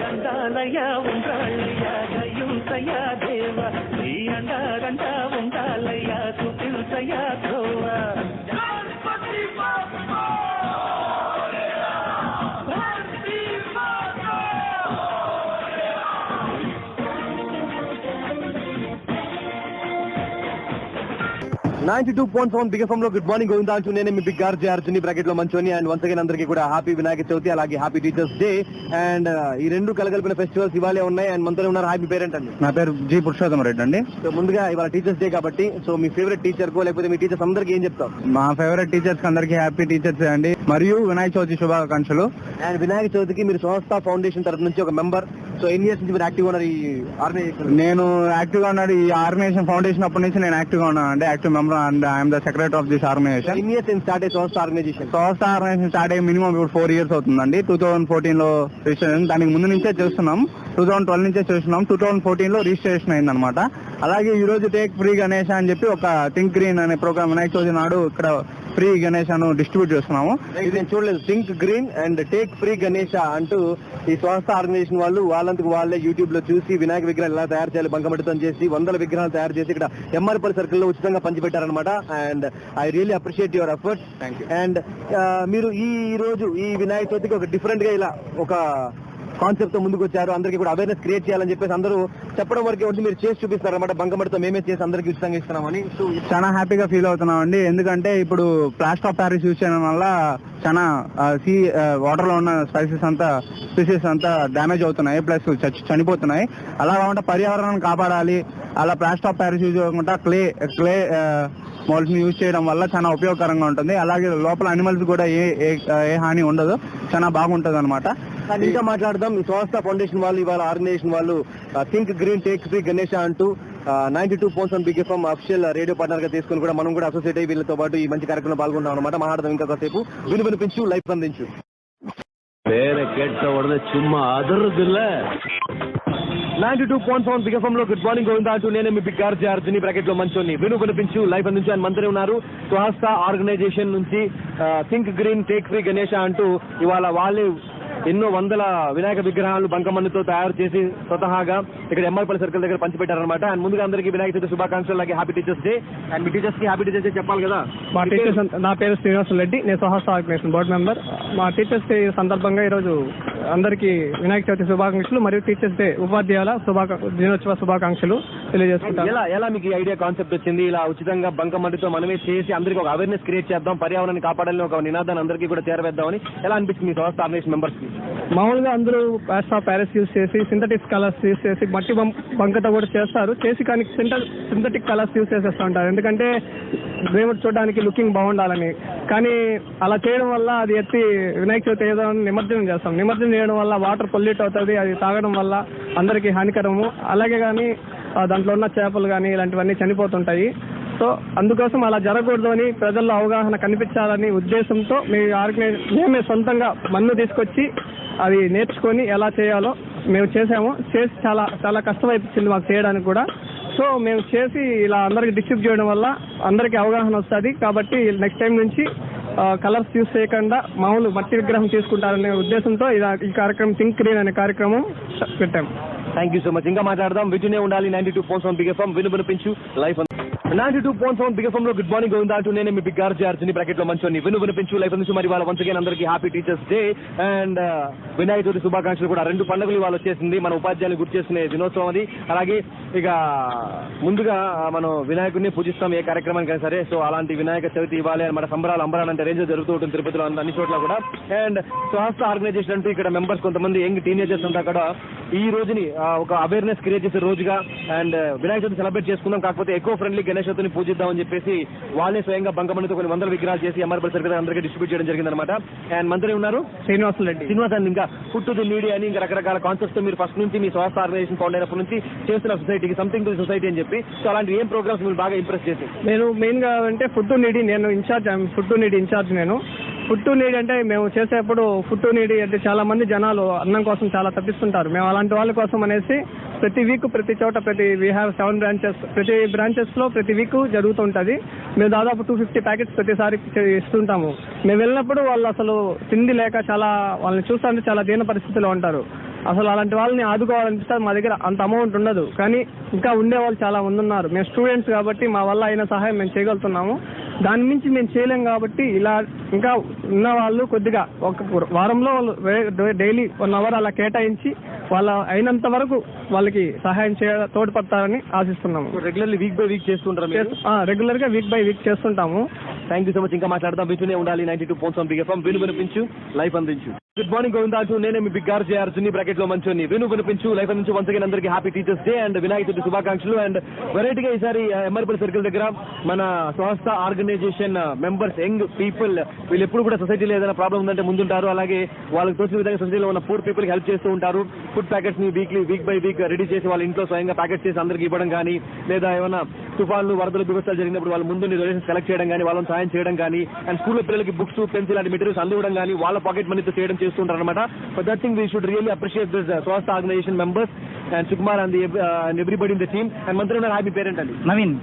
గంగాలయ్యా ఉండాలయ్యా గయుంతయ్యా దేవ నీ అండగంట ఉండాలయ్యా చూపించయ్యా త్రోవా. Big FM లో గుడ్ మార్నింగ్ గోవిందా అంటూ నేను మీ బిగ్ ఆర్జే అర్జుని బ్రాకెట్ లో మంచోని అండ్ వన్స్ అగైన్ అందరికీ కూడా హ్యాపీ వినాయక చవితి అలాగే హ్యాపీ టీచర్స్ డే. అండ్ ఈ రెండు కలగలిపిన ఫెస్టివల్స్ ఇవాళే ఉన్నాయి అండ్ మనతో ఉన్నారు. హాయ్, మీ పేరెంట్ అండి? నా పేరు జి పురుషోత్తమ రెడ్డి అండి. సో ముందుగా ఇవాళ టీచర్స్ డే కాబట్టి సో మీ ఫేవరెట్ టీచర్ కో లేకపోతే మీ టీచర్స్ అందరికి ఏం చెప్తాం? మా ఫేవరెట్ టీచర్స్ అందరికి హ్యాపీ టీచర్స్ డే అండి, మరియు వినాయక చవితి శుభాకాంక్షలు. అండ్ వినాయక చవితికి మీరు సంస్థ ఫౌండేషన్ తరఫు నుంచి ఒక మెంబర్, సో ఎన్ని ఇయర్స్ నుంచి మీరు యాక్టివ్ ఉన్నారు ఈ ఆర్గనైజేషన్? నేను యాక్టివ్ గా ఉన్నాడు ఈ ఆర్గనైజేషన్ ఫౌండేషన్ అప్పటి నుంచి నేను యాక్టివ్ గా ఉన్నాను అండి, active member and I'm the secretary of this organisation. ఎన్ని ఇయర్స్ స్టార్ట్ అయ్యి సంస్థ ఆర్గనైజేషన్ స్టార్ట్ అయ్యి మినిమం ఇప్పుడు 4 years అవుతుందండి. 2014 లో రిజిస్ట్రేషన్, దానికి ముందు నుంచే చేస్తున్నాం. 2012 నుంచే చేస్తున్నాం. 2014 లో రిజిస్ట్రేషన్ అయిందనమాట. అలాగే ఈ రోజు టేక్ ఫ్రీ గణేష్ అని చెప్పి ఒక థింక్ గ్రీన్ అనే ప్రోగ్రామ్ వినాయక చవితి నాడు ఇక్కడ ఫ్రీ గణేష్ అని డిస్ట్రిబ్యూట్ చేస్తున్నాము. ఇది నేను చూడలేదు. Think green and take free Ganesh అంటూ ఈ సంస్థ ఆర్గనైజేషన్ వాళ్ళు వాళ్ళందుకు వాళ్ళే యూట్యూబ్ లో చూసి వినాయక విగ్రహాలు ఎలా తయారు చేయాలి బంకమట్టితో చేసి 100 విగ్రహాలు తయారు చేసి ఇక్కడ ఎంఆర్పల్లి సర్కిల్ లో ఉచితంగా పంచిపెట్టారనమాట. And I really appreciate your efforts. And మీరు ఈ రోజు ఈ వినాయక చవితికి ఒక డిఫరెంట్ గా ఇలా ఒక కాన్సెప్ట్ తో ముందుకు వచ్చారు. అందరికీ కూడా అవేర్నెస్ క్రియేట్ చేయాలని చెప్పేసి అందరూ చెప్పడం వరకు మీరు చేసి చూపిస్తారు అనమాట. బంకమట్టితో మేమే చేసి అందరికీ ఉచితంగా ఇస్తున్నామని చాలా హ్యాపీగా ఫీల్ అవుతున్నాం అండి. ఎందుకంటే ఇప్పుడు ప్లాస్టర్ ఆఫ్ ప్యారిస్ యూజ్ చేయడం వల్ల చాలా వాటర్ లో ఉన్న స్పీసీస్ అంతా డ్యామేజ్ అవుతున్నాయి, ప్లస్ చనిపోతున్నాయి. అలా కాకుండా పర్యావరణాన్ని కాపాడాలి. అలా ప్లాస్టర్ ఆఫ్ ప్యారిస్ యూజ్ చేయకుండా క్లే మోల్డ్స్ ని యూజ్ చేయడం వల్ల చాలా ఉపయోగకరంగా ఉంటుంది. అలాగే లోపల అనిమల్స్ కూడా ఏ హాని ఉండదు, చాలా బాగుంటది అనమాట. ఇంకా మాట్లాడదాం. ఈ సంస్థ ఫౌండేషన్ వాళ్ళు ఇవాళ ఆర్గనైజేషన్ వాళ్ళు think green take free Ganesh అంటూ 92.1 big FM official radio partner గా తీసుకుని కూడా మనం కూడా అసోసియేట్ అయ్యి వీళ్ళతో పాటు ఈ మంచి కార్యక్రమంలో పాల్గొంటాం అనమాట. మాట్లాడదాం ఇంకా కాసేపు. వినిపించు, లైఫ్ అందించు. ಬೇರೆ ಕೆಟ್ಟ ಹೊಡೆದ ಚುಮ್ಮ ಅದರದಿಲ್ಲ. 92.1 బిగ్ ఎఫ్ఎం లో గుడ్ మార్నింగ్ గోవిందా అంటూ నేను మీ బిగ్ ఆర్జే అర్జుని బ్రాకెట్ లో మంచోని వినిపించు లైఫ్ అందించు అని మంత్రి ఉన్నారు. స్వహస్త ఆర్గనైజేషన్ నుంచి think green take free Ganesh అంటూ ఇవాళ వాళ్ళు ఎన్నో వందల వినాయక విగ్రహాలు బంకమన్నుతో తయారు చేసి స్వతహాగా ఇక్కడ ఎంఆర్పల్లి సర్కిల్ దగ్గర పంచిపెట్టారనమాట. అండ్ ముందుగా అందరికీ వినాయక చవితి శుభాకాంక్షలు, అలాగే happy teachers day. And me teachers కి హ్యాపీ టీచర్స్ డే చెప్పాలి కదా. మా టీచర్స్, నా పేరు శ్రీనివాస్ రెడ్డి, నేను స్వహస్త ఆర్గనైజేషన్ బోర్డు మెంబర్. మా టీచర్స్ డే సందర్భంగా ఈరోజు అందరికీ వినాయక చవితి శుభాకాంక్షలు మరియు టీచర్స్ డే ఉపాధ్యాయుల దినోత్సవ శుభాకాంక్షలు తెలియజేసుకుంటాం. ఎలా మీకు ఈ ఐడియా కాన్సెప్ట్ వచ్చింది? ఇలా ఉచితంగా బంకమన్నుతో మనమే చేసి అందరికీ ఒక అవేర్నెస్ క్రియేట్ చేద్దాం, పర్యావరణాన్ని కాపాడాలని ఒక నినాదాన్ని అందరికీ కూడా చేరవేద్దామని ఎలా అనిపించింది మీ స్వహస్త ఆర్గనైజేషన్ మెంబర్స్ కి? మామూలుగా అందరూ ప్లాస్టర్ ఆఫ్ ప్యారిస్ యూజ్ చేసి సింథటిక్ కలర్స్ యూజ్ చేసి మట్టి బంకతో కూడా చేస్తారు, చేసి కానీ సింథటిక్ కలర్స్ యూజ్ చేసేస్తూ ఉంటారు. ఎందుకంటే దేవుడు చూడడానికి లుకింగ్ బాగుండాలని. కానీ అలా చేయడం వల్ల అది ఎత్తి వినాయక చవితి ఏదో నిమజ్జనం చేస్తాం. నిమజ్జనం చేయడం వల్ల వాటర్ పొల్యూట్ అవుతుంది, అది తాగడం వల్ల అందరికీ హానికరము. అలాగే కానీ దాంట్లో ఉన్న చేపలు కానీ ఇలాంటివన్నీ చనిపోతుంటాయి. సో అందుకోసం అలా జరగకూడదు అని ప్రజల్లో అవగాహన కనిపించాలని ఉద్దేశంతో మేమే సొంతంగా మన్ను తీసుకొచ్చి అది నేర్చుకొని ఎలా చేయాలో మేము చేసాము. చేసి చాలా చాలా కష్టమైపోయింది మాకు చేయడానికి కూడా. సో మేము చేసి ఇలా అందరికి డిస్ట్రిబ్యూట్ చేయడం వల్ల అందరికీ అవగాహన వస్తుంది. కాబట్టి నెక్స్ట్ టైం నుంచి కలర్స్ యూజ్ చేయకుండా మామూలు మట్టి విగ్రహం తీసుకుంటారనే ఉద్దేశంతో ఈ కార్యక్రమం థింక్ గ్రీన్ అనే కార్యక్రమం పెట్టాము. Thank you so much. ఇంకా మాట్లాడదాం. వింటూనే ఉండాలి 92.1 బిగ్ ఎఫ్ఎం వినిపించు లైఫ్. 92.1 బిగ్ ఎఫ్ఎం లో గుడ్ మార్నింగ్ గోవిందా అంటూ నేను మీ బిగ్ ఆర్జే అర్జుని బ్రాకెట్ లో మంచోని వినిపించు లైఫ్ అందించు. మరి వాళ్ళ వన్స్ అగైన్ అందరికీ happy teachers day and Vinayaka Chavithi శుభాకాంక్షలు కూడా. 2 పండుగలు వాళ్ళు వచ్చేసింది. మన ఉపాధ్యాయులు గుర్తు చేసుకునే దినోత్సవం అది. అలాగే ఇక ముందుగా మనం వినాయకుడిని పూజిస్తాం ఏ కార్యక్రమానికైనా సరే. సో అలాంటి వినాయక చవితి ఇవ్వాలి మన సంబరాలు అంబరాలంటే రేంజ్ జరుగుతూ ఉంటుంది తిరుపతిలో అన్ని చోట్ల కూడా. అండ్ స్వహస్త ఆర్గనైజేషన్ అంటూ ఇక్కడ మెంబర్స్ కొంతమంది యంగ్ టీనేజర్స్ అంతా కూడా ఈ రోజుని ఒక అవేర్నెస్ క్రియేట్ చేసే రోజుగా అండ్ వినాయక చవితి సెలబ్రేట్ చేసుకుందాం, కాకపోతే ఎకో ఫ్రెండ్లీ గణేష్ చవితిని పూజిద్దాం అని చెప్పేసి వాళ్ళే స్వయంగా బంకమన్నుతో కొన్ని 100 విగ్రహాలు చేసి ఎంఆర్పల్లి సర్కిల్ అందరికీ డిస్ట్రిబ్యూట్ చేయడం జరిగిందనమాట. అండ్ మంత్రి ఉన్నారు శ్రీనివాస్ రెడ్డి. అండ్ ఇంకా పుట్టు ది మీడియా అని ఇంకా రకరకాల కాన్సెప్ట్స్ మీరు ఫస్ట్ నుంచి మీ స్వహస్త ఆర్గనైజేషన్ ఫౌండ్ అయినప్పటి నుంచి చేస్తున్న సొసైటీకి సంథింగ్ టు సొసైటీ అని చెప్పి. సో అలాంటి ఏం ప్రోగ్రామ్స్ మీరు బాగా ఇంప్రెస్ చేసి? నేను మెయిన్ గా అంటే ఫుడ్ నీడి నేను ఇన్ఛార్జ్, ఫుడ్ నీడి ఇన్ఛార్జ్ నేను. ఫుడ్ టు నీడ్ అంటే మేము చేసేప్పుడు ఫుడ్ టు నీడ్ అంటే చాలా మంది జనాలు అన్నం కోసం చాలా తప్పిస్తుంటారు. మేము అలాంటి వాళ్ళ కోసం అనేసి ప్రతి వీక్ ప్రతి చోట వీ హ్యావ్ 7 బ్రాంచెస్. ప్రతి బ్రాంచెస్ లో ప్రతి వీక్ జరుగుతుంటది. మేము దాదాపు 250 ప్యాకెట్స్ ప్రతిసారి ఇస్తుంటాము. మేము వెళ్ళినప్పుడు వాళ్ళు అసలు తిండి లేక చాలా వాళ్ళని చూస్తుంటే చాలా దీన పరిస్థితిలో ఉంటారు. అసలు అలాంటి వాళ్ళని ఆదుకోవాలనిపిస్తే మా దగ్గర అంత అమౌంట్ ఉండదు, కానీ ఇంకా ఉండే వాళ్ళు చాలా మంది ఉన్నారు. మేము స్టూడెంట్స్ కాబట్టి మా వల్ల అయిన సహాయం మేము చేయగలుగుతున్నాము. దాని మించి మేము చేయలేం కాబట్టి ఇలా ఇంకా ఉన్న వాళ్ళు కొద్దిగా ఒక వారంలో వాళ్ళు డైలీ 1 అవర్ అలా కేటాయించి వాళ్ళ అయినంత వరకు వాళ్ళకి సహాయం తోడ్పడతారని ఆశిస్తున్నాము. రెగ్యులర్లీ వీక్ బై వీక్ చేస్తుంటారు? రెగ్యులర్ గా వీక్ బై వీక్ చేస్తుంటాము. Thank you so much. ఇంకా మాట్లాడదాం. వింటూనే ఉండాలి 92.1 బిగ్ ఎఫ్ఎం. వినిపించు, లైఫ్ అందించు. గుడ్ మార్నింగ్ గోవిందా అంటూ నేనే మీ బిగ్ ఆర్జే అర్జున్ బ్రాకెట్ లో మంచోని. వినిపించు, లైఫ్ అందించు. వన్స్ అగైన్ అందరికీ happy teachers day and Vinayaka Chavithi శుభాకాంక్షలు. అండ్ వెరైటీగా ఈసారి ఎంఆర్పల్లి సర్కిల్ దగ్గర మన సంస్థ ఆర్గనైజేషన్ మెంబర్స్, యంగ్ పీపుల్, వీళ్ళు ఎప్పుడు కూడా సొసైటీలో ఏదైనా ప్రాబ్లం ఉందంటే ముందుంటారు. అలాగే వాళ్ళకి తోచిన విధంగా సొసైటీలో ఉన్న పూర్ పీపుల్ కి హెల్ప్ చేస్తూ ఉంటారు. ఫుడ్ ప్యాకెట్స్ ని వీక్ బై వీక్ రెడీ చేసి వాళ్ళ ఇంట్లో స్వయంగా ప్యాకెట్ చేసి అందరికి ఇవ్వడం కానీ, లేదా ఏమైనా తుఫాన్లు వరదలు బిభత్సాలు జరిగినప్పుడు వాళ్ళ ముందు డొనేషన్స్ కలెక్ట్ చేయడం కానీ, వాళ్ళని సాయం చేయడం కానీ, అండ్ స్కూల్లో పిల్లలకి బుక్స్, పెన్సిల్ లాంటి మెటీరియల్స్ అందివ్వడం కానీ వాళ్ళ పాకెట్ మనీతో చేయడం చేస్తుంటారు అనమాట. For that thing we should really appreciate this Swastha organisation members and Sukumar and everybody in the team. And మంత్రి ఉన్నారు, హ్యాపీ పేరెంట్ అండి నవీన్.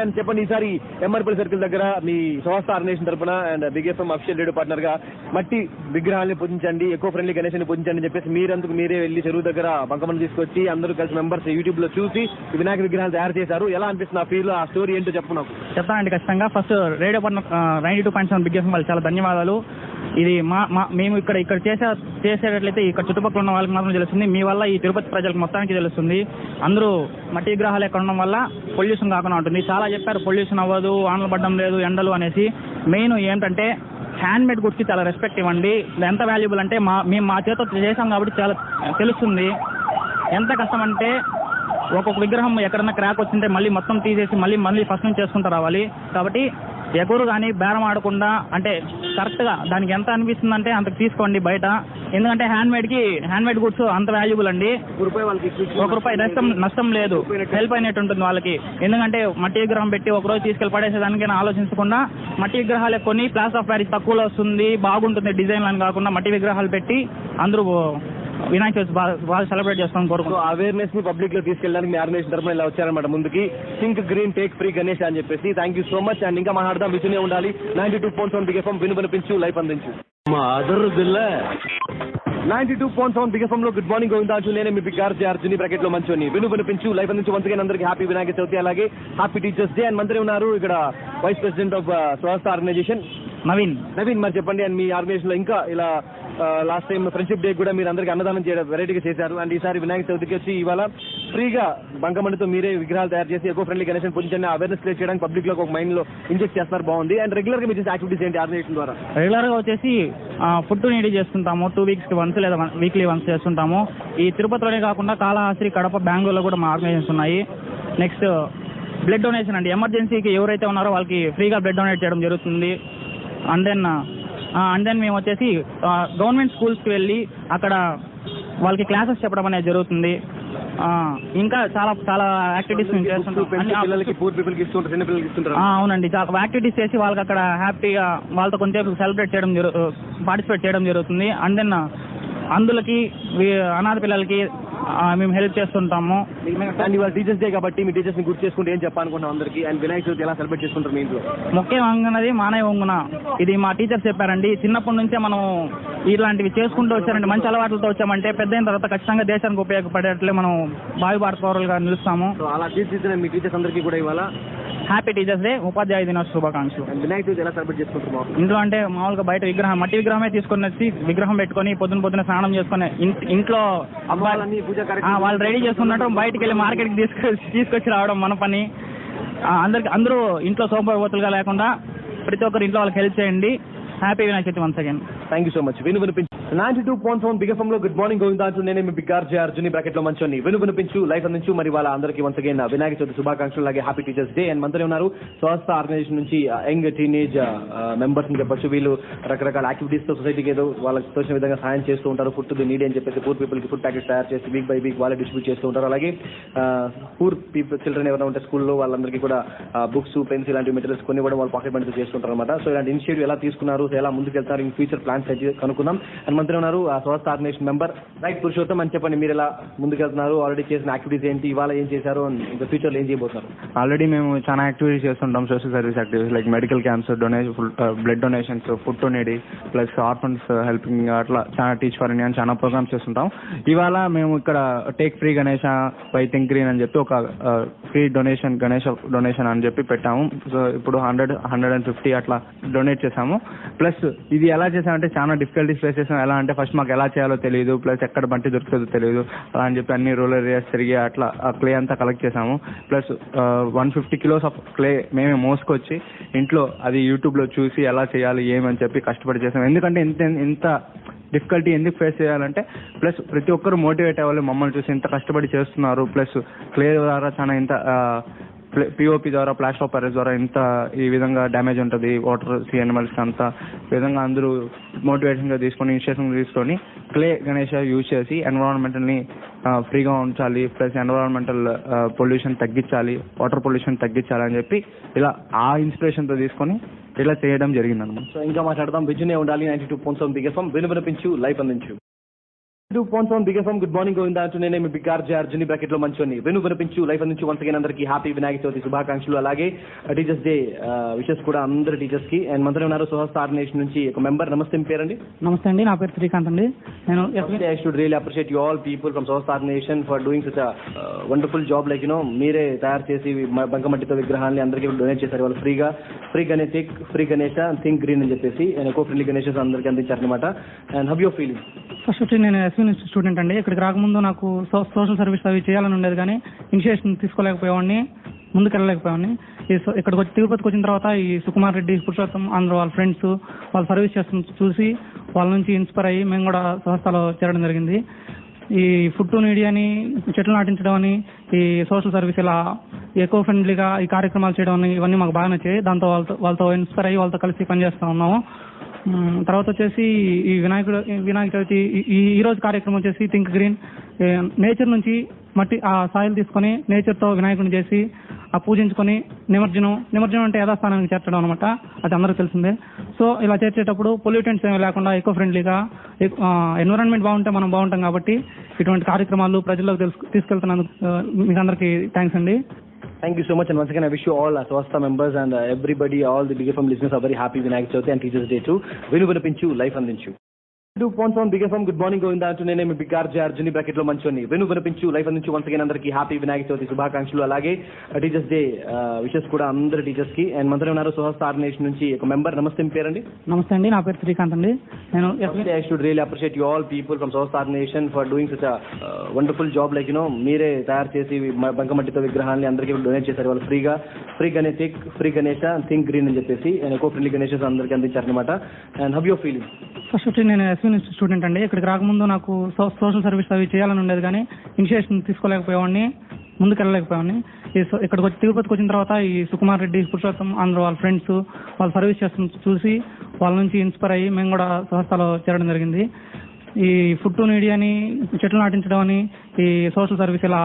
అండ్ చెప్పండి, ఈసారి ఎంఆర్పల్లి సర్కిల్ దగ్గర మీ స్వాస్థ ఆర్గనైజేషన్ తరఫున and big FM official radio partner గా మట్టి విగ్రహాన్ని పూజించండి, ఎకో ఫ్రెండ్లీ గణేశాన్ని పూజించండి అని చెప్పేసి మీరందుకు మీరే వెళ్లి చెరువు దగ్గర బంకమని తీసుకొచ్చి అందరూ కలిసి మెంబర్స్ యూట్యూబ్ లో చూసి వినాయక విగ్రహాలు తయారు చేశారు. ఎలా అనిపిస్తుంది ఆ ఫీల్, ఆ స్టోరీ ఏంటో చెప్పు నాకు. చెప్తానండి ఖచ్చితంగా. First radio partner 92.7 big FM వాళ్ళు చాలా ధన్యవాదాలు. ఇది మేము ఇక్కడ చేసేటట్లయితే ఇక్కడ చుట్టుపక్కల ఉన్న వాళ్ళకి మాత్రం తెలుస్తుంది. మీ వల్ల ఈ తిరుపతి ప్రజలకు మొత్తానికి తెలుస్తుంది. అందరూ మట్టి విగ్రహాలు ఎక్కడ ఉండడం వల్ల పొల్యూషన్ కాకుండా ఉంటుంది. చాలా చెప్పారు పొల్యూషన్ అవ్వదు, వానలు పడడం లేదు, ఎండలు అనేసి. మెయిన్ ఏంటంటే హ్యాండ్ మేడ్ గుడ్స్కి చాలా రెస్పెక్ట్ ఇవ్వండి. ఎంత వాల్యుబుల్ అంటే మేము మా చేతితో చేసాం కాబట్టి చాలా తెలుస్తుంది ఎంత కష్టం అంటే. ఒక్కొక్క విగ్రహం ఎక్కడన్నా క్రాక్ వచ్చింటే మళ్ళీ మొత్తం తీసేసి మళ్ళీ ఫస్ట్ నుంచి చేసుకుంటూ రావాలి. కాబట్టి ఎగురు కానీ బేరం ఆడకుండా అంటే కరెక్ట్గా దానికి ఎంత అనిపిస్తుంది అంటే అంతకు తీసుకోండి బయట. ఎందుకంటే హ్యాండ్ మేడ్ గుడ్స్ అంత వాల్యుబుల్ అండి. ₹1 నష్టం లేదు, హెల్ప్ అయినట్టు ఉంటుంది వాళ్ళకి. ఎందుకంటే మట్టి విగ్రహం పెట్టి ఒకరోజు తీసుకెళ్లి పడేసేదానికైనా ఆలోచించకుండా మట్టి విగ్రహాలు కొని ప్లాస్టర్ ఆఫ్ ప్యారిస్ తక్కువలో వస్తుంది, బాగుంటుంది డిజైన్ అని కాకుండా మట్టి విగ్రహాలు పెట్టి అందరూ వినాయక చవితి బాగా సెలబ్రేట్ చేస్తాం కోరుకుంటున్నాం. అవేర్నెస్ ని పబ్లిక్ లో తీసుకెళ్ళడానికి మీ ఆర్గనైజేషన్ తరఫున ఇలా వచ్చారనమాట ముందుకి. Think green take free Ganesh అని చెప్పేసి. Thank you so much. And ఇంకా మాట్లాడదాం, విసునే ఉండాలి 92.7 బిగ్ ఎఫ్ఎం. వినిపించు, లైఫ్ అందించు. అదరుదిల్ల 92.7 బిగ్ ఎఫ్ఎం లో గుడ్ మార్నింగ్ గోవిందా అంటూ నేనే మీ బిగ్ ఆర్జే అర్జున్ బ్రాకెట్ లో మంచోని. వినిపించు, లైఫ్ అందించు. వన్స్ అగైన్ అందరికీ హ్యాపీ వినాయక చవితి, అలాగే హ్యాపీ టీచర్స్ డే. అండ్ మంత్రి ఉన్నారు ఇక్కడ, vice president of Swastha organization Naveen. మరి చెప్పండి, అండ్ మీ ఆర్గనైజేషన్ లో ఇంకా ఇలా లాస్ట్ టైం ఫ్రెండ్షిప్ డే కూడా మీరు అందరికీ అన్నదానం చేయడం వెరైటీగా చేశారు. అండ్ ఈసారి వినాయక చవితికి వచ్చి ఇవాళ ఫ్రీగా బంకమణితో మీరే విగ్రహాలు తయారు చేసి ఎకో ఫ్రెండ్లీ గణేషన్ పొజిషన్ అవేర్నెస్ క్రియేట్ చేయడానికి పబ్లిక్ లో ఒక మైండ్ లో ఇంజెక్ట్ చేస్తున్నారు. బాగుంది. అండ్ రెగ్యులర్ గా మీరు చేసే యాక్టివిటీస్ ఏంటి ఆర్గనైజేషన్ ద్వారా? రెగ్యులర్ గా వచ్చేసి ఫుడ్ నీడీ చేస్తుంటాము. 2 వీక్స్ కి వన్స్ లేదా వీక్లీ వన్స్ చేస్తుంటాము. ఈ తిరుపతిలోనే కాకుండా కాళహస్తి, కడప, బెంగళూరులో కూడా మా ఆర్గనైజేషన్స్ ఉన్నాయి. నెక్స్ట్ బ్లడ్ డొనేషన్ అండి. ఎమర్జెన్సీకి ఎవరైతే ఉన్నారో వాళ్ళకి ఫ్రీగా బ్లడ్ డొనేట్ చేయడం జరుగుతుంది. అండ్ దెన్ మేము వచ్చేసి గవర్నమెంట్ స్కూల్స్కి వెళ్ళి అక్కడ వాళ్ళకి క్లాసెస్ చెప్పడం అనేది జరుగుతుంది. ఇంకా చాలా చాలా యాక్టివిటీస్ మేము చేస్తుంటాం. అవునండి, చాలా యాక్టివిటీస్ చేసి వాళ్ళకి అక్కడ హ్యాపీగా వాళ్ళతో కొంచెం సెలబ్రేట్ చేయడం పార్టిసిపేట్ చేయడం జరుగుతుంది. అండ్ దెన్ అందులోకి అనాథ పిల్లలకి మేము హెల్ప్ చేస్తుంటాము. అండ్ ఇవాళ టీచర్స్ డే కాబట్టి మీ టీచర్స్ ని గుర్తు చేసుకుంటే ఏం చెప్పాలనుకుంటున్నాం అందరికి? అండ్ వినాయక చవితి ఎలా సెలబ్రేట్ చేసుకుంటారు మీ ఇంట్లో? ముఖ్యమైనది మానవ వంగున. ఇది మా టీచర్స్ చెప్పారండి. చిన్నప్పటి నుంచే మనం ఇలాంటివి చేసుకుంటూ వచ్చారండి. మంచి అలవాట్లతో వచ్చామంటే పెద్ద అయిన తర్వాత ఖచ్చితంగా దేశానికి ఉపయోగపడేట్లే మనం భావి భారత పౌరులుగా నిలుస్తాము. అలా తీర్చిదిద్దిన మీ టీచర్స్ అందరికీ కూడా ఇవాళ హ్యాపీ టీచర్స్ డే, ఉపాధ్యాయ దినోత్సవ శుభాకాంక్షలు. వినాయక చవితి ఎలా సెలబ్రేట్ చేసుకుంటున్నాం ఇంట్లో? అంటే మామూలుగా బయట మట్టి విగ్రహమే తీసుకొని వచ్చి విగ్రహం పెట్టుకొని పొద్దున స్నానం చేసుకుని ఇంట్లో అబ్బాయిలన్నీ పూజ వాళ్ళు రెడీ చేసుకున్నట్టు బయటికి వెళ్ళి మార్కెట్కి తీసుకొచ్చి రావడం మన పని. అందరూ ఇంట్లో సోమరిపోతులుగా లేకుండా ప్రతి ఒక్కరు ఇంట్లో వాళ్ళకి హెల్ప్ చేయండి. Happy Vinayaka Chavithi once again. Thank you so much. వినిపించు. 92.7 బిగ్ ఎఫ్ఎం లో గుడ్ మార్నింగ్ గోవిందా అంటూ నేనే మీ బిగ్ ఆర్జే అర్జుని బ్రాకెట్ లో మంచోని వినిపించు లైఫ్ అందించు మరి వాళ్ళ అందరికీ వన్స్ అగైన్ వినాయక చవితి శుభాకాంక్షలు, అలాగే హ్యాపీ టీచర్స్ డే. అండ్ మనతో ఉన్నారు స్వస్థ ఆర్గనైజేషన్ నుంచి యంగ్ టీనేజ్ మెంబర్స్ ని చెప్పొచ్చు. వీళ్ళు రకరకాల యాక్టివిటీస్ తో సొసైటీకి ఏదో వాళ్ళకి తోచిన విధంగా సాయం చేస్తూ ఉంటారు. ఫుడ్ టు ది నీడ్ అని చెప్పేసి పూర్ పీపుల్ కి ఫుడ్ ప్యాకెట్స్ తయారు చేసి వీక్ బై వీక్ వాళ్ళే డిస్ట్రిబ్యూట్ చేస్తూ ఉంటారు. అలాగే పూర్ పీపుల్ చిల్డ్రన్ ఎవరైనా ఉంటే స్కూల్లో వాళ్ళందరికీ కూడా బుక్స్, పెన్స్ ఇలాంటి మెటీరియల్స్ కొన్ని కూడా వాళ్ళు పాకెట్ మనీతో చేస్తుంటారు అనమాట. సో ఇలాంటి ఇనిషియేటివ్ ఎలా తీసుకున్నారు, ఎలా ముందుకు వెళ్తారు, ఇన్ ఫ్యూచర్ ప్లాన్స్ అయితే కనుక్కుందాం. అండ్ మనతో ఉన్నారు స్వస్థ ఆర్గనైజేషన్ మెంబర్ రైట్ పురుషోత్తం అని చెప్పండి. మీరు ఎలా ముందుకెళ్తున్నారు, ఆల్రెడీ చేసిన యాక్టివిటీస్ ఏంటి, ఇవాళ ఏం చేశారు, ఇంకా ఫ్యూచర్ లో ఏం చేయబోతున్నారు? ఆల్రెడీ మేము చాలా యాక్టివిటీస్ చేస్తుంటాం, social service activities like medical camps, blood donations, food to needy, plus orphans helping, అట్లా చాలా టీచ్ ఫర్ ఇండియా చాలా ప్రోగ్రామ్స్ చేస్తుంటాం. ఇవాళ మేము ఇక్కడ take free Ganesha by think green అని చెప్పి ఒక ఫ్రీ గణేష డొనేషన్ అని చెప్పి పెట్టాము. సో ఇప్పుడు 150 అట్లా డొనేట్ చేసాము. ప్లస్ ఇది ఎలా చేసామంటే చాలా డిఫికల్టీస్ ఫేస్ చేసాం. ఎలా అంటే ఫస్ట్ మాకు ఎలా చేయాలో తెలియదు, ప్లస్ ఎక్కడ బంటి దొరుకుతుందో తెలియదు. అలా అని చెప్పి అన్ని రూరల్ ఏరియాస్ తిరిగి అట్లా ఆ క్లే అంతా కలెక్ట్ చేసాము. ప్లస్ 150 kilos ఆఫ్ క్లే మేమే మోసుకొచ్చి ఇంట్లో అది యూట్యూబ్ లో చూసి ఎలా చేయాలి ఏమని చెప్పి కష్టపడి చేసాం. ఎందుకంటే ఇంత డిఫికల్టీ ఎందుకు ఫేస్ చేయాలంటే ప్లస్ ప్రతి ఒక్కరు మోటివేట్ అవ్వాలి, మమ్మల్ని చూసి ఇంత కష్టపడి చేస్తున్నారు. ప్లస్ క్లే ద్వారా చాలా ఇంత పిఓపి ద్వారా, ప్లాస్టర్ ఆఫ్ ప్యారిస్ ద్వారా ఇంత ఈ విధంగా డ్యామేజ్ ఉంటుంది వాటర్, సీ యానిమల్స్ అంతా. ఈ విధంగా అందరూ మోటివేషన్ గా తీసుకొని, ఇనిషియేషన్ తీసుకొని క్లే గణేష యూజ్ చేసి ఎన్విరాన్మెంటల్ ని ఫ్రీగా ఉంచాలి, ప్లస్ ఎన్విరాన్మెంటల్ పొల్యూషన్ తగ్గించాలి, వాటర్ పొల్యూషన్ తగ్గించాలి అని చెప్పి ఇలా ఆ ఇన్స్పిరేషన్ తో తీసుకొని ఇలా చేయడం జరిగిందన్నమాట. సో ఇంకా మాట్లాడదాం. విజయనే ఉండాలి. 92.7 బిగ్ ఎఫ్ఎం వినిపించు లైఫ్ అందించు. 92.7 big FM good morning Govinda అంటూ నేనే మీ బిగ్ ఆర్జే అర్జుని బ్రాకెట్ లో మంచోని వినిపించు లైఫ్ అందించు. వన్స్ అగైన్ అందరికీ హ్యాపీ వినాయక చవితి శుభాకాంక్షలు, అలాగే టీచర్స్ డే విషెస్ కూడా అందరు టీచర్స్ కి. అండ్ మనతో ఉన్నారు స్వస్థ ఆర్గనైజేషన్ నుంచి ఒక మెంబర్. నమస్తే, మీ పేరండి? నమస్తే అండి, నా పేరు శ్రీకాంత్ అండి. నేను I should really appreciate you all people from Swastha organisation for doing such wonderful job. Like మీరే తయారు చేసి బంకమట్టితో విగ్రహాన్ని అందరికీ డొనేట్ చేశారు. వాళ్ళు ఫ్రీ గణేష థింక్ గ్రీన్ అని చెప్పేసి ఎకో ఫ్రెండ్లీ గణేషస్ అందరికీ అందించారనమాట. And how your feeling? First వచ్చి నేను ఎస్వీ స్టూడెంట్ అండి. ఇక్కడికి రాకముందు నాకు సోషల్ సర్వీస్ అవి చేయాలని ఉండేది, కానీ ఇనిషియేషన్ తీసుకోలేకపోయేవాడిని, ముందుకెళ్ళలేకపోయాడిని. ఇక్కడికి వచ్చి తిరుపతికి వచ్చిన తర్వాత ఈ సుకుమార్ రెడ్డి, పురుషోత్తం, అందరూ వాళ్ళ ఫ్రెండ్స్ వాళ్ళు సర్వీస్ చేస్తున్న చూసి వాళ్ళ నుంచి ఇన్స్పైర్ అయ్యి మేము కూడా సంస్థలో చేరడం జరిగింది. ఈ ఫుడ్ టు నీడీ అని, చెట్లు నాటించడం అని, ఈ సోషల్ సర్వీస్ ఇలా ఎకో ఫ్రెండ్లీగా ఈ కార్యక్రమాలు చేయడం అని ఇవన్నీ మాకు బాగా నచ్చాయి. దాంతో వాళ్ళతో ఇన్స్పైర్ అయ్యి వాళ్ళతో కలిసి పనిచేస్తూ ఉన్నాము. తర్వాత వచ్చేసి ఈ వినాయక చవితి ఈ రోజు కార్యక్రమం వచ్చేసి థింక్ గ్రీన్. నేచర్ నుంచి మట్టి ఆ సాయిల్ తీసుకొని నేచర్తో వినాయకుడిని చేసి ఆ పూజించుకొని నిమజ్జనం అంటే యథాస్థానానికి చేర్చడం అనమాట. అది అందరికీ తెలిసిందే. సో ఇలా చేర్చేటప్పుడు పొల్యూటెంట్స్ ఏమీ లేకుండా ఎకో ఫ్రెండ్లీగా, ఎన్విరాన్మెంట్ బాగుంటే మనం బాగుంటాం కాబట్టి ఇటువంటి కార్యక్రమాలు ప్రజల్లోకి తీసుకెళ్తున్నందుకు మీకు అందరికీ థ్యాంక్స్ అండి. Thank you so much, and once again I wish you all Swastha members and everybody, all the Big FM listeners, a very happy Vinayak Chavithi and Teachers Day too. Vinupinchu life andinchu. 92.7 big FM good morning Govinda అంటూ నేనే మీ big RJ Arjun bracket లో మంచోని వినిపించు life అందించు. Once again అందరికీ happy Vinayaka Chavithi శుభాకాంక్షలు, అలాగే టీచర్స్ డే విషెస్ కూడా అందరు టీచర్స్ కి. అండ్ మనతో ఉన్నారు స్వస్థ ఆర్గనైజేషన్ నుంచి ఒక మెంబర్. నమస్తే, మీ పేరండి? నమస్తే అండి, నా పేరు శ్రీకాంత్ అండి. నేను I should really appreciate you all people from Swastha organisation for doing such wonderful job. Like మీరే తయారు చేసి బంకమట్టితో విగ్రహాన్ని అందరికీ డొనేట్ చేశారు. వాళ్ళు ఫ్రీ గణేష థింక్ గ్రీన్ అని చెప్పేసి ఎకో ఫ్రెండ్లీ గణేషస్ అందరికీ అందించారనమాట. And how your feeling? First వచ్చి నేను ఎస్వీ స్టూడెంట్ అండి. ఇక్కడికి రాకముందు నాకు సోషల్ సర్వీస్ అవి చేయాలని ఉండేది, కానీ ఇనిషియేషన్ తీసుకోలేకపోయేవాడిని, ముందుకెళ్ళలేకపోయాడిని. ఇక్కడికి వచ్చి తిరుపతికి వచ్చిన తర్వాత ఈ సుకుమార్ రెడ్డి, పురుషోత్తం, అందరూ వాళ్ళ ఫ్రెండ్స్ వాళ్ళు సర్వీస్ చేస్తున్న చూసి వాళ్ళ నుంచి ఇన్స్పైర్ అయ్యి మేము కూడా సంస్థలో చేరడం జరిగింది. ఈ ఫుడ్ టు నీడీ అని, చెట్లు నాటించడం అని, ఈ సోషల్ సర్వీస్ ఇలా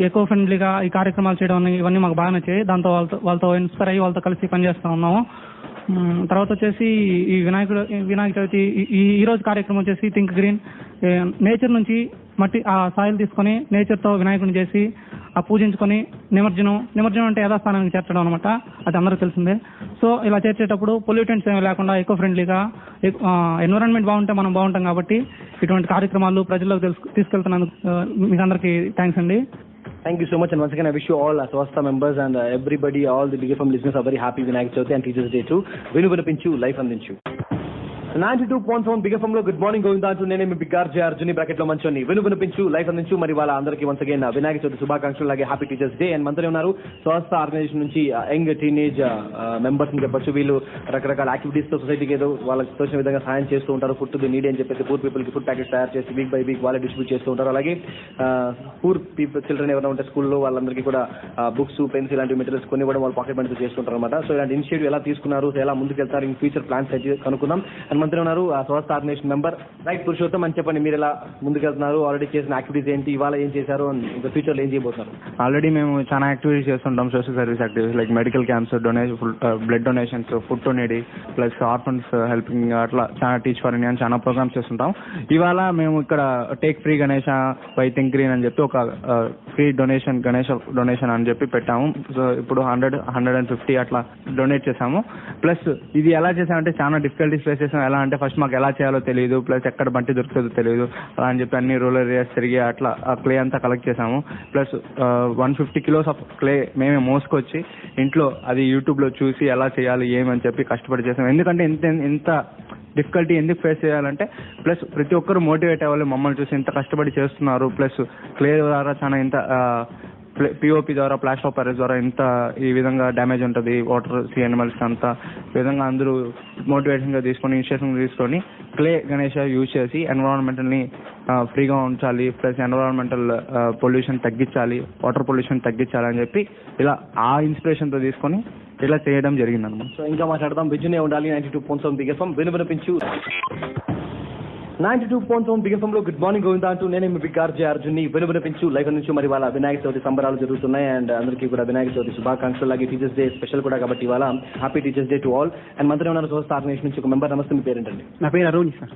ఎకో ఫ్రెండ్లీగా ఈ కార్యక్రమాలు చేయడం అని ఇవన్నీ మాకు బాగా నచ్చాయి. దాంతో వాళ్ళతో ఇన్స్పైర్ అయ్యి వాళ్ళతో కలిసి పనిచేస్తూ ఉన్నాము. తర్వాత వచ్చేసి ఈ వినాయక చవితి ఈ రోజు కార్యక్రమం వచ్చేసి థింక్ గ్రీన్. నేచర్ నుంచి మట్టి ఆ సాయిల్ తీసుకొని నేచర్తో వినాయకుడిని చేసి ఆ పూజించుకొని నిమజ్జనం అంటే యథాస్థానానికి చేర్చడం అనమాట. అది అందరికీ తెలిసిందే. సో ఇలా చేర్చేటప్పుడు పొల్యూటెంట్స్ ఏమీ లేకుండా ఎకో ఫ్రెండ్లీగా, ఎన్విరాన్మెంట్ బాగుంటే మనం బాగుంటాం కాబట్టి ఇటువంటి కార్యక్రమాలు ప్రజల్లోకి తీసుకెళ్తున్నందుకు మీకు అందరికీ థ్యాంక్స్ అండి. Thank you so much, and once again I wish you all Swastha members and everybody, all the Big FM listeners, a very happy Vinayak Chavithi and Teachers Day too. Vinupinchu life andinchu. 92.7 big FM లో good morning Govinda అంటూ నేనే మీ big RJ Arjun bracket లో మంచోని వినిపించు life అందించు. మరి వాళ్ళ అందరికీ వన్స్ అగైన్ వినాయక చవితి శుభాకాంక్షలు, అలాగే హ్యాపీ టీచర్స్ డే. అండ్ మనతో ఉన్నారు స్వస్థ ఆర్గనైజేషన్ నుంచి యంగ్ టీనేజ్ మెంబర్స్ అని చెప్పొచ్చు. వీళ్ళు రకరకాల యాక్టివిటీస్ తో సొసైటీకి ఏదో వాళ్ళకి తోచిన విధంగా సాయం చేస్తూ ఉంటారు. ఫుడ్ ది నీడ్ అని చెప్పేసి పూర్ పీపుల్ కి ఫుడ్ ప్యాకెట్ తయారు చేసి వీక్ బై వీక్ వాళ్ళే డిస్ట్రిబ్యూట్ చేస్తూ ఉంటారు. అలాగే పూర్ పీపుల్ చిల్డ్రన్ ఎవరైనా ఉంటే స్కూల్లో వాళ్ళందరికీ కూడా బుక్స్ పెన్స్ ఇలాంటి మెటీరియల్స్ కొన్ని కూడా వాళ్ళు పాకెట్ మనీ చేస్తుంటారు అనమాట. సో ఇలాంటి ఇనిషియేటివ్ ఎలా తీసుకున్నారు, ఎలా ముందుకు వెళ్తారు, ఇన్ ఫ్యూచర్ ప్లాన్స్ అయితే కనుక్కుందాం. అండ్ మనతో ఉన్నారు స్వస్థ ఆర్గనైజేషన్ మెంబర్ రైట్ పురుషోత్తం అని చెప్పండి. మీరు ఎలా ముందుకెళ్తున్నారు, ఆల్రెడీ చేసిన యాక్టివిటీస్ ఏంటి, ఇవాళ ఏం చేశారు, ఇంకా ఫ్యూచర్ లో ఏం చేయబోతున్నారు? ఆల్రెడీ మేము చాలా యాక్టివిటీస్ చేస్తుంటాం, social service activities like medical camps, blood donations, food to needy, plus orphans helping, అట్లా చాలా టీచ్ ఫర్ ఇండియా చాలా ప్రోగ్రామ్స్ చేస్తుంటాం. ఇవాళ మేము ఇక్కడ take free Ganesha by think green అని చెప్పి ఒక ఫ్రీ డొనేషన్ గణేష డొనేషన్ అని చెప్పి పెట్టాము. సో ఇప్పుడు 150 అట్లా డొనేట్ చేసాము. ప్లస్ ఇది ఎలా చేసామంటే చాలా డిఫికల్టీస్ ఫేస్ చేసాం. ఎలా అంటే ఫస్ట్ మాకు ఎలా చేయాలో తెలియదు, ప్లస్ ఎక్కడ బంటి దొరుకుతుందో తెలియదు. అలా అని చెప్పి అన్ని రూరల్ ఏరియాస్ తిరిగి అట్లా ఆ క్లే అంతా కలెక్ట్ చేసాము. ప్లస్ 150 kilos ఆఫ్ క్లే మేమే మోసుకొచ్చి ఇంట్లో అది యూట్యూబ్లో చూసి ఎలా చేయాలి ఏమని చెప్పి కష్టపడి చేసాం. ఎందుకంటే ఇంత డిఫికల్టీ ఎందుకు ఫేస్ చేయాలంటే ప్లస్ ప్రతి ఒక్కరు మోటివేట్ అవ్వాలి, మమ్మల్ని చూసి ఇంత కష్టపడి చేస్తున్నారు. ప్లస్ క్లే ద్వారా చాలా ఇంత పిఓపి ద్వారా, ప్లాస్టర్ ఆఫ్ ప్యారిస్ ద్వారా ఇంత ఈ విధంగా డ్యామేజ్ ఉంటుంది వాటర్ సీ యానిమల్స్ అంతా. ఈ విధంగా అందరూ మోటివేషన్గా తీసుకొని ఇనిషియేషన్ తీసుకొని క్లే గణేష యూజ్ చేసి ఎన్విరాన్మెంటల్ని ఫ్రీగా ఉంచాలి, ప్లస్ ఎన్విరాన్మెంటల్ పొల్యూషన్ తగ్గించాలి, వాటర్ పొల్యూషన్ తగ్గించాలి అని చెప్పి ఇలా ఆ ఇన్స్పిరేషన్తో తీసుకొని ఇలా చేయడం జరిగిందన్నమాట. సో ఇంకా మాట్లాడదాం. విజయనే ఉండాలి 92.7 బిగ్ ఎఫ్ఎం వినిపించు 92.7 బిగ్ ఎఫ్ఎం లో గుడ్ మార్నింగ్ గోవిందా అంటూ నేనే మీ బిగ్ ఆర్జే అర్జున్ని వినిపించు లైఫ్ నుంచి. మరి వాళ్ళ వినాయక చవితి సంబరాలు జరుగుతున్నాయి అండ్ అందరికీ కూడా వినాయక చవితి శుభాకాంక్షలు, అలాగే టీచర్స్ డే స్పెషల్ కూడా కాబట్టి ఇవాళ happy teachers day to all. And మంత్రి ఉన్నారు స్వస్థ ఆర్గనైజేషన్ నుంచి ఒక మెంబర్. నమస్తే, మీ పేరేంటండి? నా పేరు అరుణ్ సార్.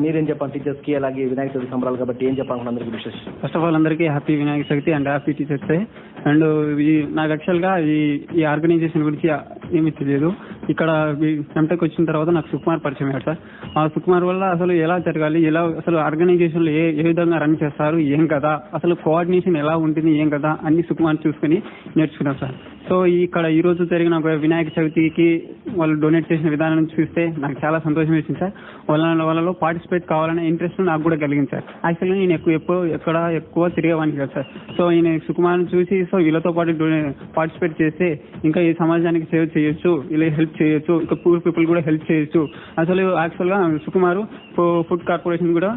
మీరేం చెప్పండి టీచర్స్ కి, అలాగే వినాయక చవితి సంబరాలు కాబట్టి ఏం చెప్పాలనుకున్న అందరికీ విశేష? ఫస్ట్ ఆఫ్ ఆల్ అందరికీ happy Vinayaka Chavithi and happy teachers day. And నాకు యాక్చువల్గా ఈ ఆర్గనైజేషన్ గురించి ఏమీ తెలియదు. ఇక్కడ ఎంటెక్ వచ్చిన తర్వాత నాకు సుకుమార్ పరిచయం అయ్యాడు సార్. ఆ సుకుమార్ వల్ల అసలు ఎలా జరగాలి, ఎలా అసలు ఆర్గనైజేషన్లో ఏ విధంగా రన్ చేస్తారు, ఏం కదా, అసలు కోఆర్డినేషన్ ఎలా ఉంటుంది, ఏం కదా అన్ని సుకుమార్ చూసుకుని నేర్చుకున్నాం సార్. సో ఇక్కడ ఈ రోజు జరిగిన వినాయక చవితికి వాళ్ళు డొనేట్ చేసిన విధానం చూస్తే నాకు చాలా సంతోషం వేసింది సార్. వాళ్ళలో పార్టిసిపేట్ కావాలనే ఇంట్రెస్ట్ నాకు కూడా కలిగింది సార్. యాక్చువల్గా నేను ఎక్కువ తిరిగేవాడిని కదా సార్. సో ఈయన సుకుమార్ని చూసి సో వీళ్ళతో పాటు పార్టిసిపేట్ చేస్తే ఇంకా ఈ సమాజానికి సేవ చేయొచ్చు, ఇలా హెల్ప్ చేయొచ్చు, ఇంకా పూర్ పీపుల్ కూడా హెల్ప్ చేయొచ్చు. అసలు యాక్చువల్గా సుకుమారు ఫుడ్ కార్పొరేషన్ కూడా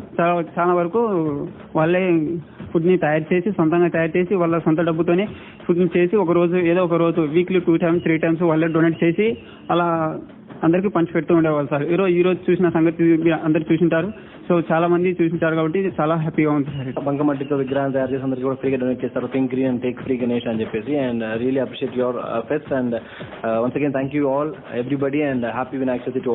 చాలా వరకు వాళ్ళే ఫుడ్ని సొంతంగా తయారు చేసి వాళ్ళ సొంత డబ్బుతోనే ఫుడ్ని చేసి ఒక రోజు వీక్లీ 2 times 3 times వాళ్ళే డొనేట్ చేసి అలా అందరికీ పంచిపెడుతూ ఉండేవాళ్ళు సార్. ఈ రోజు చూసిన సంగతి అందరు చూసింటారు. సో చాలా మంది చూసింటారు కాబట్టి చాలా హ్యాపీగా ఉంది సార్. బంకమట్టితో విగ్రహం తయారు చేసి అందరికీ కూడా ఫ్రీగా డొనేట్ చేస్తారు, think green and take free Ganesh అని చెప్పేసి. And really appreciate your efforts and once again thank you all everybody and happy Vinayaka Chavithi to